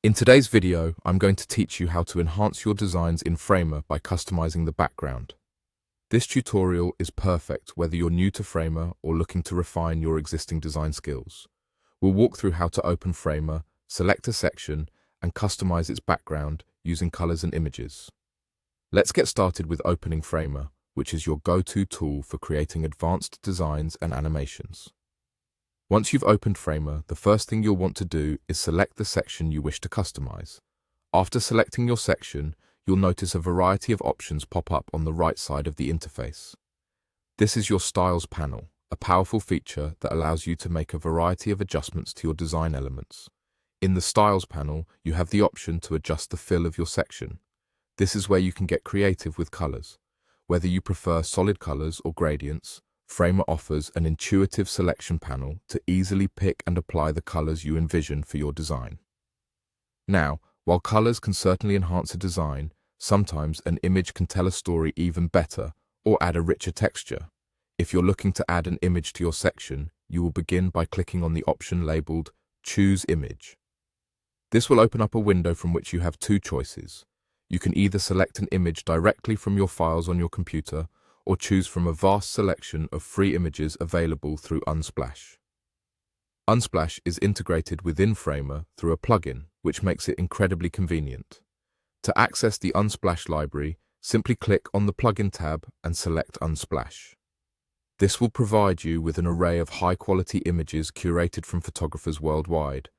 In today's video, I'm going to teach you how to enhance your designs in Framer by customizing the background. This tutorial is perfect whether you're new to Framer or looking to refine your existing design skills. We'll walk through how to open Framer, select a section, and customize its background using colors and images. Let's get started with opening Framer, which is your go-to tool for creating advanced designs and animations. Once you've opened Framer, the first thing you'll want to do is select the section you wish to customize. After selecting your section, you'll notice a variety of options pop up on the right side of the interface. This is your Styles panel, a powerful feature that allows you to make a variety of adjustments to your design elements. In the Styles panel, you have the option to adjust the fill of your section. This is where you can get creative with colors. Whether you prefer solid colors or gradients, Framer offers an intuitive selection panel to easily pick and apply the colors you envision for your design. Now, while colors can certainly enhance a design, sometimes an image can tell a story even better or add a richer texture. If you're looking to add an image to your section, you will begin by clicking on the option labeled Choose Image. This will open up a window from which you have two choices. You can either select an image directly from your files on your computer or choose from a vast selection of free images available through Unsplash. Unsplash is integrated within Framer through a plugin, which makes it incredibly convenient. To access the Unsplash library, simply click on the Plugin tab and select Unsplash. This will provide you with an array of high-quality images curated from photographers worldwide.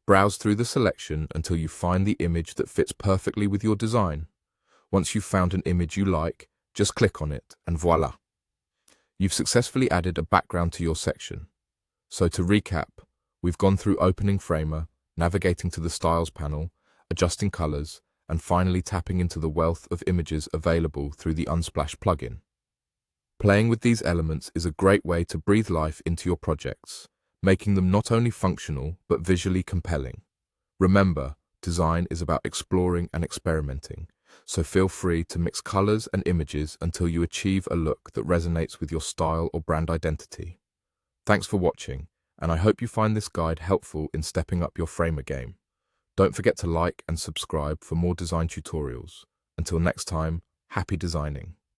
Browse through the selection until you find the image that fits perfectly with your design. Once you've found an image you like, just click on it and voila! You've successfully added a background to your section. So to recap, we've gone through opening Framer, navigating to the Styles panel, adjusting colors, and finally tapping into the wealth of images available through the Unsplash plugin. Playing with these elements is a great way to breathe life into your projects, making them not only functional but visually compelling. Remember, design is about exploring and experimenting, so feel free to mix colors and images until you achieve a look that resonates with your style or brand identity. Thanks for watching, and I hope you find this guide helpful in stepping up your Framer game. Don't forget to like and subscribe for more design tutorials. Until next time, happy designing.